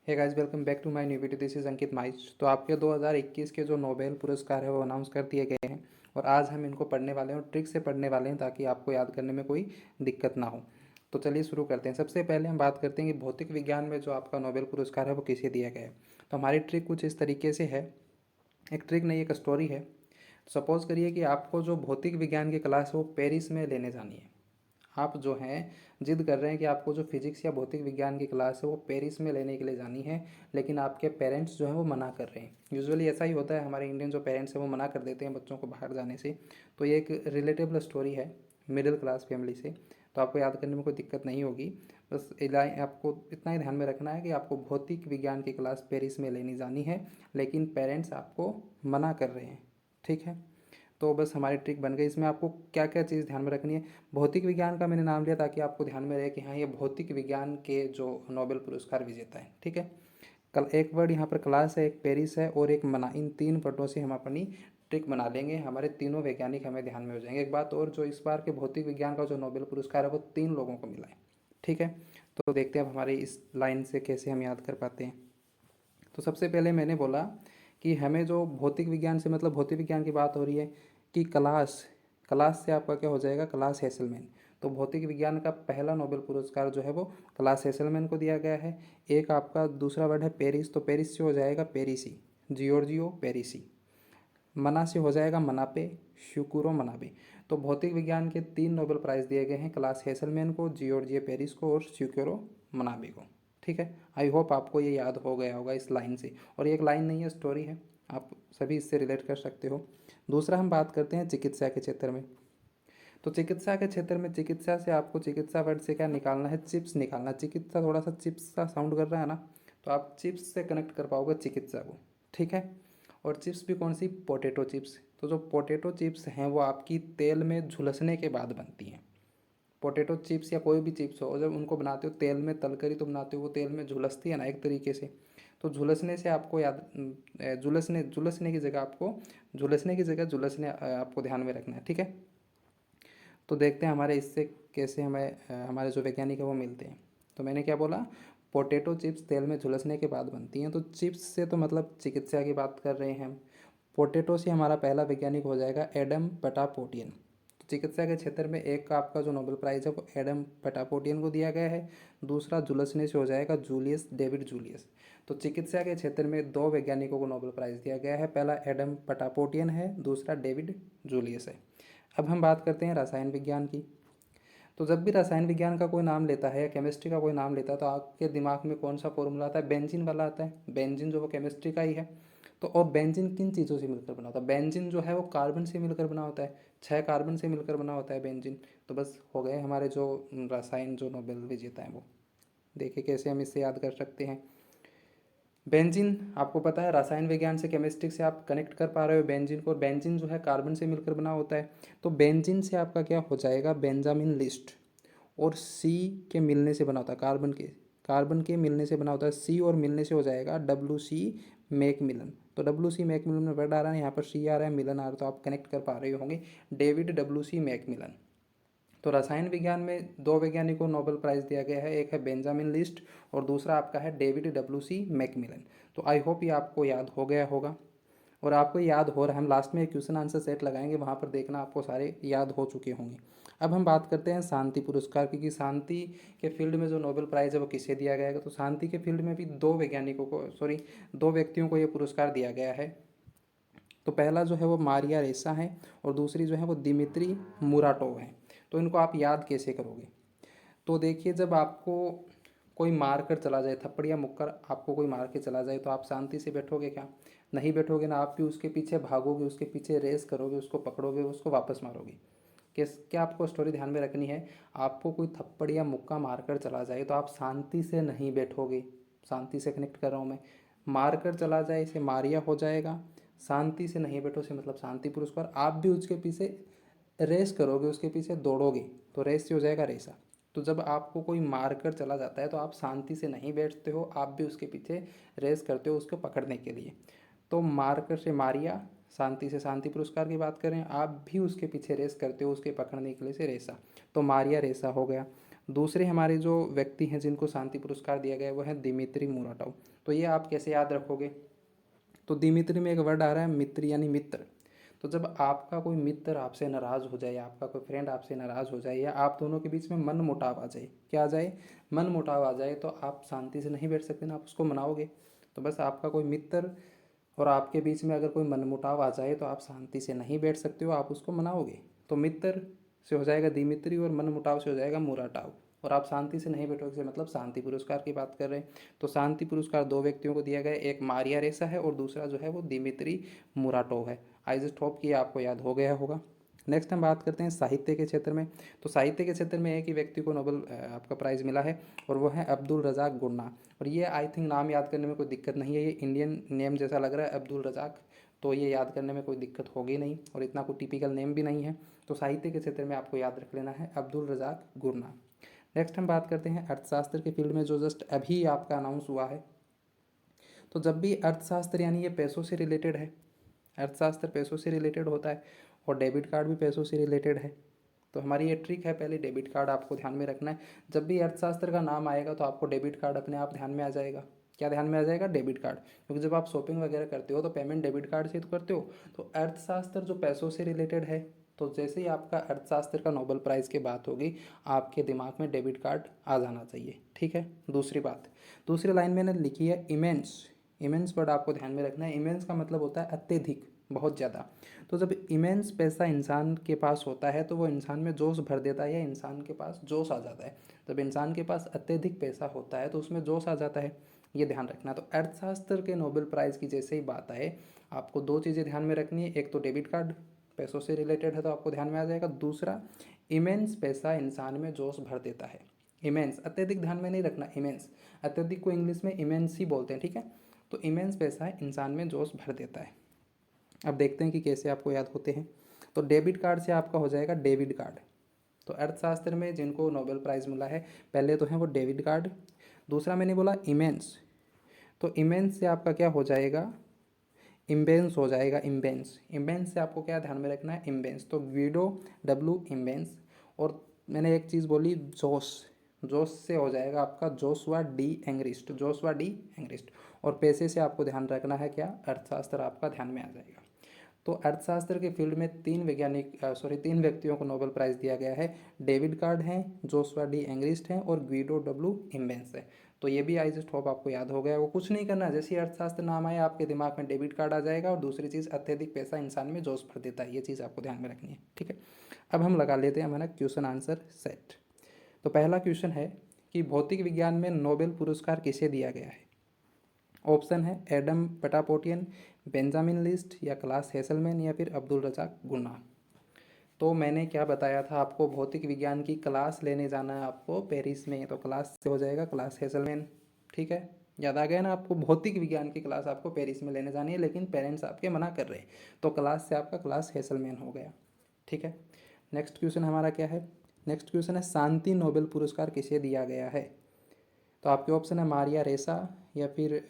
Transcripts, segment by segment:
Hey guys, welcome back to my new video. This is Ankit माइस। तो आपके 2021 के जो नोबेल पुरस्कार है वो अनाउंस कर दिए गए हैं और आज हम इनको पढ़ने वाले हैं और ट्रिक से पढ़ने वाले हैं ताकि आपको याद करने में कोई दिक्कत ना हो। तो चलिए शुरू करते हैं। सबसे पहले हम बात करते हैं कि भौतिक विज्ञान में जो आपका नोबेल पुरस्कार है वो किसे दिया गया है। तो हमारी ट्रिक कुछ इस तरीके से है। एक ट्रिक नहीं, एक स्टोरी है। सपोज करिए कि आपको जो भौतिक विज्ञान की क्लास है वो पेरिस में लेने जानी है। आप जो हैं जिद कर रहे हैं कि आपको जो फिजिक्स या भौतिक विज्ञान की क्लास है वो पेरिस में लेने के लिए जानी है, लेकिन आपके पेरेंट्स जो हैं वो मना कर रहे हैं। यूजुअली ऐसा ही होता है, हमारे इंडियन जो पेरेंट्स हैं वो मना कर देते हैं बच्चों को बाहर जाने से। तो ये एक रिलेटेबल स्टोरी है मिडिल क्लास फैमिली से। तो आपको याद करने में कोई दिक्कत नहीं होगी। बस आपको इतना ही ध्यान में रखना है कि आपको भौतिक विज्ञान की क्लास पेरिस में लेनी जानी है, लेकिन पेरेंट्स आपको मना कर रहे हैं। ठीक है, तो बस हमारी ट्रिक बन गई। इसमें आपको क्या क्या चीज़ ध्यान में रखनी है। भौतिक विज्ञान का मैंने नाम लिया ताकि आपको ध्यान में रहे कि हाँ, ये भौतिक विज्ञान के जो नोबेल पुरस्कार विजेता है। ठीक है, कल एक वर्ड यहाँ पर क्लास है, एक पेरिस है और एक मना। इन तीन वर्डों से हम अपनी ट्रिक बना लेंगे। हमारे तीनों वैज्ञानिक हमें ध्यान में हो जाएंगे। एक बात और, जो इस बार के भौतिक विज्ञान का जो नोबेल पुरस्कार है वो 3 लोगों को मिला है। ठीक है, तो देखते हैं अब हमारी इस लाइन से कैसे हम याद कर पाते हैं। तो सबसे पहले मैंने बोला कि हमें जो भौतिक विज्ञान से मतलब भौतिक विज्ञान की बात हो रही है कि क्लास क्लास से आपका क्या हो जाएगा, क्लास हेसलमैन। तो भौतिक विज्ञान का पहला नोबेल पुरस्कार जो है वो क्लास हेसलमैन को दिया गया है। एक आपका दूसरा वर्ड है पेरिस, तो पेरिस से हो जाएगा पेरिसी, जियोर्जियो पेरिसी। मना से हो जाएगा मनापे, शुकुरो मनाबे। तो भौतिक विज्ञान के 3 नोबेल प्राइज़ दिए गए हैं, क्लास हेसलमैन को, जियोर्जियो पेरिस को और शुकुरो मनाबे को। ठीक है, आई होप आपको ये याद हो गया होगा इस लाइन से। और ये एक लाइन नहीं है, स्टोरी है, आप सभी इससे रिलेट कर सकते हो। दूसरा हम बात करते हैं चिकित्सा के क्षेत्र में। तो चिकित्सा के क्षेत्र में चिकित्सा से आपको चिकित्सा वर्ड से क्या निकालना है, चिप्स निकालना। चिकित्सा थोड़ा सा चिप्स का साउंड कर रहा है ना, तो आप चिप्स से कनेक्ट कर पाओगे चिकित्सा को। ठीक है, और चिप्स भी कौन सी, पोटैटो चिप्स। तो जो पोटैटो चिप्स हैं वो आपकी तेल में झुलसने के बाद बनती हैं। पोटैटो चिप्स या कोई भी चिप्स हो, जब उनको बनाते हो तेल में तल कर ही तो बनाते हो, वो तेल में झुलसती है ना एक तरीके से। तो झुलसने से आपको याद, झुलसने झुलसने की जगह आपको झुलसने की जगह झुलसने आपको ध्यान में रखना है। ठीक है, तो देखते हैं हमारे इससे कैसे हमें हमारे जो वैज्ञानिक है वो मिलते हैं। तो मैंने क्या बोला, पोटैटो चिप्स तेल में झुलसने के बाद बनती हैं। तो चिप्स से तो मतलब चिकित्सा की बात कर रहे हैं हम। पोटैटो से हमारा पहला वैज्ञानिक हो जाएगा एडम पेटापोटियन। तो चिकित्सा के क्षेत्र में एक का आपका जो नोबेल प्राइज़ है वो एडम पेटापोटियन को दिया गया है। दूसरा झुलसने से हो जाएगा जूलियस डेविड जूलियस। तो चिकित्सा के क्षेत्र में 2 वैज्ञानिकों को नोबेल प्राइज़ दिया गया है, पहला एडम पेटापोटियन है, दूसरा डेविड जूलियस है। अब हम बात करते हैं रसायन विज्ञान की। तो जब भी रसायन विज्ञान का कोई नाम लेता है या केमिस्ट्री का कोई नाम लेता है तो आपके दिमाग में कौन सा फॉर्मूला आता है, बेंजीन वाला आता है। बेंजीन जो वो केमिस्ट्री का ही है। तो और बेंजीन किन चीज़ों से मिलकर बना होता है, बेंजीन जो है वो कार्बन से मिलकर बना होता है। 6 कार्बन से मिलकर बना होता है बेंजीन। तो बस हो गए हमारे जो रसायन जो नोबेल विजेता हैं वो। देखिए कैसे हम इससे याद कर सकते हैं। बेंजीन आपको पता है, रसायन विज्ञान से केमिस्ट्री से आप कनेक्ट कर पा रहे हो बेंजीन को, और बेंजीन जो है कार्बन से मिलकर बना होता है। तो बेंजीन से आपका क्या हो जाएगा, बेंजामिन लिस्ट। और सी के मिलने से बना होता है, कार्बन के मिलने से बना होता है सी, और मिलने से हो जाएगा डब्ल्यू सी मैक मिलन। तो डब्ल्यू सी मैक मिलन में वर्ड आ रहा है, यहाँ पर सी आ रहा है, मिलन आ रहा है, तो आप कनेक्ट कर पा रहे होंगे, डेविड डब्ल्यू सी मैक मिलन। तो रसायन विज्ञान में 2 वैज्ञानिकों को नोबेल प्राइज़ दिया गया है, एक है बेंजामिन लिस्ट और दूसरा आपका है डेविड डब्ल्यू सी मैकमिलन। तो आई होप ये आपको याद हो गया होगा। और आपको याद हो रहा है, हम लास्ट में एक क्वेश्चन आंसर सेट लगाएंगे, वहाँ पर देखना आपको सारे याद हो चुके होंगे। अब हम बात करते हैं शांति पुरस्कार की, कि शांति के फील्ड में जो नोबेल प्राइज़ है वो किसे दिया गया है। तो शांति के फील्ड में भी 2 वैज्ञानिकों को, सॉरी, 2 व्यक्तियों को ये पुरस्कार दिया गया है। तो पहला जो है वो मारिया रेसा है और दूसरी जो है वो दिमित्री मुराटोव है। तो इनको आप याद कैसे करोगे। तो देखिए, जब आपको कोई मार कर चला जाए, थप्पड़ या मुक्कर आपको कोई मार के चला जाए, तो आप शांति से बैठोगे क्या, नहीं बैठोगे ना। आप भी उसके पीछे भागोगे, उसके पीछे रेस करोगे, उसको पकड़ोगे, उसको वापस मारोगे। किस क्या आपको स्टोरी ध्यान में रखनी है। आपको कोई थप्पड़ या मुक्का मार कर चला जाए तो आप शांति से नहीं बैठोगे। शांति से कनेक्ट कर रहा हूँ मैं। मार कर चला जाए इसे मारिया हो जाएगा, शांति से नहीं बैठो से मतलब शांति पुरस्कार। आप भी उसके पीछे रेस करोगे, उसके पीछे दौड़ोगे, तो रेस से हो जाएगा रेसा। तो जब आपको कोई मार कर चला जाता है तो आप शांति से नहीं बैठते हो, आप भी उसके पीछे रेस करते हो उसको पकड़ने के लिए। तो मार कर से मारिया, शांति से शांति पुरस्कार की बात करें, आप भी उसके पीछे रेस करते हो उसके पकड़ने के लिए से रेसा। तो मारिया रेसा हो गया। दूसरे हमारे जो व्यक्ति हैं जिनको शांति पुरस्कार दिया गया है वो है दिमित्री मुराटोव। तो ये आप कैसे याद रखोगे? तो दिमित्री में एक वर्ड आ रहा है मित्र यानी मित्र। तो जब आपका कोई मित्र आपसे नाराज़ हो जाए, आपका कोई फ्रेंड आपसे नाराज़ हो जाए, या आप दोनों के बीच में मन मुटाव आ जाए, क्या आ जाए? मन मुटाव आ जाए, तो आप शांति से नहीं बैठ सकते ना, आप उसको मनाओगे। तो बस आपका कोई मित्र और आपके बीच में अगर कोई मनमुटाव आ जाए तो आप शांति से नहीं बैठ सकते हो, आप उसको मनाओगे। तो मित्र से हो जाएगा दिमित्री और मनमुटाव से हो जाएगा मुराटाव। और आप शांति से नहीं बैठोगे से मतलब शांति पुरस्कार की बात कर रहे हैं। तो शांति पुरस्कार दो व्यक्तियों को दिया गया है, एक मारिया रेसा है और दूसरा जो है वो दिमित्री मुराटोव है। आई जस्ट होप कि आपको याद हो गया होगा। नेक्स्ट हम बात करते हैं साहित्य के क्षेत्र में। तो साहित्य के क्षेत्र में एक ही व्यक्ति को नोबेल आपका प्राइज़ मिला है और वो है अब्दुल रज़ाक गुरना। और ये आई थिंक नाम याद करने में कोई दिक्कत नहीं है, ये इंडियन नेम जैसा लग रहा है अब्दुल रज़ाक, तो ये याद करने में कोई दिक्कत होगी नहीं और इतना कोई टिपिकल नेम भी नहीं है। तो साहित्य के क्षेत्र में आपको याद रख लेना है अब्दुल रज़ाक गुरना। नेक्स्ट हम बात करते हैं अर्थशास्त्र के फील्ड में, जो जस्ट अभी आपका अनाउंस हुआ है। तो जब भी अर्थशास्त्र यानी ये पैसों से रिलेटेड है, अर्थशास्त्र पैसों से रिलेटेड होता है और डेबिट कार्ड भी पैसों से रिलेटेड है। तो हमारी ये ट्रिक है, पहले डेबिट कार्ड आपको ध्यान में रखना है। जब भी अर्थशास्त्र का नाम आएगा तो आपको डेबिट कार्ड अपने आप ध्यान में आ जाएगा। क्या ध्यान में आ जाएगा? Debit card. क्योंकि जब आप शॉपिंग वगैरह करते हो तो पेमेंट डेबिट कार्ड से तो करते हो। तो अर्थशास्त्र जो पैसों से रिलेटेड है, तो जैसे ही आपका अर्थशास्त्र का नोबेल प्राइज़ की बात होगी, आपके दिमाग में डेबिट कार्ड आ जाना चाहिए। ठीक है। दूसरी बात, दूसरी लाइन मैंने लिखी है इमेंस। इमेंस वर्ड आपको ध्यान में रखना है। इमेंस का मतलब होता है अत्यधिक, बहुत ज़्यादा। तो जब इमेंस पैसा इंसान के पास होता है तो वो इंसान में जोश भर देता है या इंसान के पास जोश आ जाता है। जब इंसान के पास अत्यधिक पैसा होता है तो उसमें जोश आ जाता है, ये ध्यान रखना। तो अर्थशास्त्र के नोबेल प्राइज़ की जैसे ही बात आए, आपको दो चीज़ें ध्यान में रखनी है। एक तो डेबिट कार्ड पैसों से रिलेटेड है तो आपको ध्यान में आ जाएगा। दूसरा, इमेंस पैसा इंसान में जोश भर देता है। इमेंस, अत्यधिक ध्यान में नहीं रखना, इमेंस। अत्यधिक को इंग्लिश में इमेंस ही बोलते हैं, ठीक है। तो इमेंस पैसा इंसान में जोश भर देता है। अब देखते हैं कि कैसे आपको याद होते हैं। तो डेबिट कार्ड से आपका हो जाएगा डेबिट कार्ड। तो अर्थशास्त्र में जिनको नोबेल प्राइज़ मिला है, पहले तो है वो डेबिट कार्ड। दूसरा मैंने बोला इमेंस, तो इमेंस से आपका क्या हो जाएगा? इम्बेंस हो जाएगा, इम्बेंस। इम्बेंस से आपको क्या ध्यान में रखना है? इम्बेंस। तो ग्विडो डब्लू इम्बेंस। और मैंने एक चीज़ बोली जोश, जोश से हो जाएगा आपका Joshua D Angrist, Joshua D Angrist. और पैसे से आपको ध्यान रखना है क्या? अर्थशास्त्र आपका ध्यान में आ जाएगा। तो अर्थशास्त्र के फील्ड में तीन व्यक्तियों को नोबेल प्राइज़ दिया गया है। डेविड कार्ड हैं, जोशुआ डी एंग्रिस्ट हैं और ग्विडो डब्लू इम्बेंस है। तो ये भी आई जस्ट होप आपको याद हो गया। वो कुछ नहीं करना, जैसे ही अर्थशास्त्र नाम आए आपके दिमाग में डेबिट कार्ड आ जाएगा। और दूसरी चीज़, अत्यधिक पैसा इंसान में जोश भर देता है, ये चीज़ आपको ध्यान में रखनी है। ठीक है। अब हम लगा लेते हैं हमारा क्वेश्चन आंसर सेट। तो पहला क्वेश्चन है कि भौतिक विज्ञान में नोबेल पुरस्कार किसे दिया गया है? ऑप्शन है एडम पटापोटियन, बेंजामिन लिस्ट, या क्लास हेसलमैन, या फिर अब्दुल रज़ाक गुरना। तो मैंने क्या बताया था आपको? भौतिक विज्ञान की क्लास लेने जाना है आपको पेरिस में, तो क्लास से हो जाएगा क्लास हेसलमैन। ठीक है, याद आ गया ना आपको? भौतिक विज्ञान की क्लास आपको पेरिस में लेने जानी है, लेकिन पेरेंट्स आपके मना कर रहे हैं, तो क्लास से आपका क्लास हेसलमैन हो गया। ठीक है। नेक्स्ट क्वेश्चन हमारा क्या है? नेक्स्ट क्वेश्चन है शांति नोबेल पुरस्कार किसे दिया गया है? तो आपके ऑप्शन है मारिया रेसा, या फिर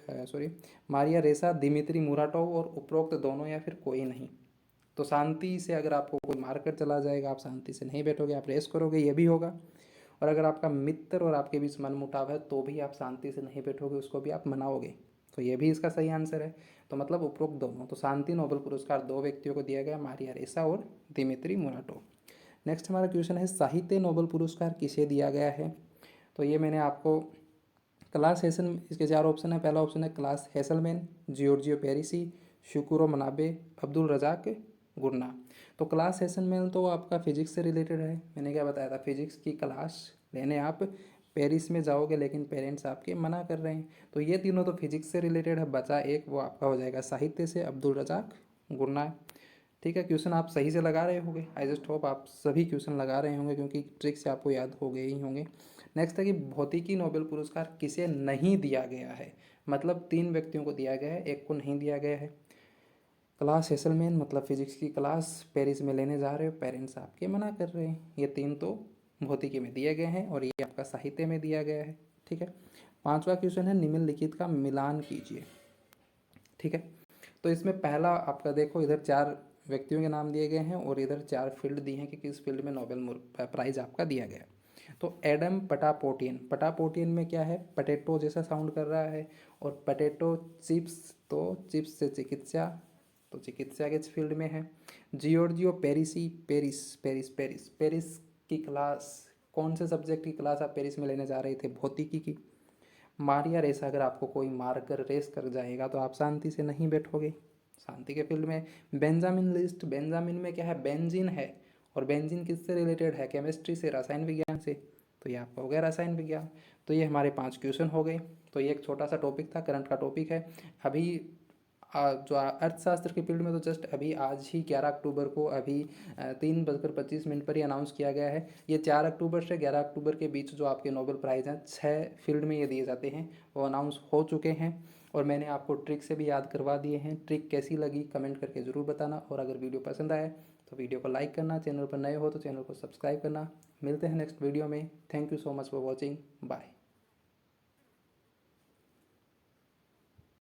मारिया रेसा, दिमित्री मुराटोव, और उपरोक्त दोनों, या फिर कोई नहीं। तो शांति से अगर आपको कोई मार कर चला जाएगा, आप शांति से नहीं बैठोगे, आप रेस करोगे, ये भी होगा। और अगर आपका मित्र और आपके बीच मनमुटाव है तो भी आप शांति से नहीं बैठोगे, उसको भी आप मनाओगे। तो ये भी इसका सही आंसर है। तो मतलब उपरोक्त दोनों। तो शांति नोबेल पुरस्कार दो व्यक्तियों को दिया गया, मारिया रेसा और दिमित्री मुराटोव। नेक्स्ट हमारा क्वेश्चन है साहित्य नोबेल पुरस्कार किसे दिया गया है? तो ये मैंने आपको क्लास हेसल, इसके चार ऑप्शन है। पहला ऑप्शन है क्लास हेसलमैन, जियोर्जियो पेरिसी, शुकुरो मनाबे, अब्दुल रज़ाक गुरना। तो क्लास हेसलमैन तो आपका फिजिक्स से रिलेटेड है। मैंने क्या बताया था? फिजिक्स की क्लास लेने आप पेरिस में जाओगे, लेकिन पेरेंट्स आपके मना कर रहे हैं। तो ये तीनों तो फिजिक्स से रिलेटेड है, बचा एक, वो आपका हो जाएगा साहित्य से, अब्दुल रज़ाक गुरना। ठीक है। क्वेश्चन आप सही से लगा रहे होंगे, आई जस्ट होप आप सभी क्वेश्चन लगा रहे होंगे, क्योंकि ट्रिक से आपको याद हो गए ही होंगे। नेक्स्ट है कि भौतिकी नोबेल पुरस्कार किसे नहीं दिया गया है? मतलब तीन व्यक्तियों को दिया गया है, एक को नहीं दिया गया है। क्लास हेसलमैन, मतलब फिजिक्स की क्लास पेरिस में लेने जा रहे हो, पेरेंट्स आपके मना कर रहे हैं। ये तीन तो भौतिकी में दिए गए हैं और ये आपका साहित्य में दिया गया है। ठीक है। पांचवा क्वेश्चन है निम्नलिखित का मिलान कीजिए। ठीक है। तो इसमें पहला आपका देखो, इधर चार व्यक्तियों के नाम दिए गए हैं और इधर चार फील्ड दी हैं कि किस फील्ड में नोबेल प्राइज़ आपका दिया गया। तो एडम पटापोटियन, पटापोटियन में क्या है, पटेटो जैसा साउंड कर रहा है, और पटेटो चिप्स, तो चिप्स से चिकित्सा, तो चिकित्सा के फील्ड में है। Giorgio पेरिसी, Paris Paris Paris Paris की क्लास, कौन से सब्जेक्ट की क्लास आप पेरिस में लेने जा रहे थे, भौतिकी की। मारिया रेस, अगर आपको कोई मार कर रेस कर जाएगा तो आप शांति से नहीं बैठोगे, शांति के फील्ड में। बेंजामिन लिस्ट, बेंजामिन में क्या है, बेंजीन है, और बेंजीन किससे रिलेटेड है, केमिस्ट्री से, रसायन विज्ञान से, तो ये आपका हो गया रसायन विज्ञान। तो ये हमारे 5 क्वेश्चन हो गए। तो ये एक छोटा सा टॉपिक था, करंट का टॉपिक है। अभी जो अर्थशास्त्र के फील्ड में तो जस्ट अभी आज ही 11 अक्टूबर को अभी 3:25 पर ही अनाउंस किया गया है। ये 4 अक्टूबर से 11 अक्टूबर के बीच जो आपके नोबेल प्राइज़ हैं 6 फील्ड में ये दिए जाते हैं, वो अनाउंस हो चुके हैं, और मैंने आपको ट्रिक से भी याद करवा दिए हैं। ट्रिक कैसी लगी कमेंट करके ज़रूर बताना, और अगर वीडियो पसंद आए तो वीडियो को लाइक करना, चैनल पर नए हो तो चैनल को सब्सक्राइब करना। मिलते हैं नेक्स्ट वीडियो में। Thank you so much for watching, bye.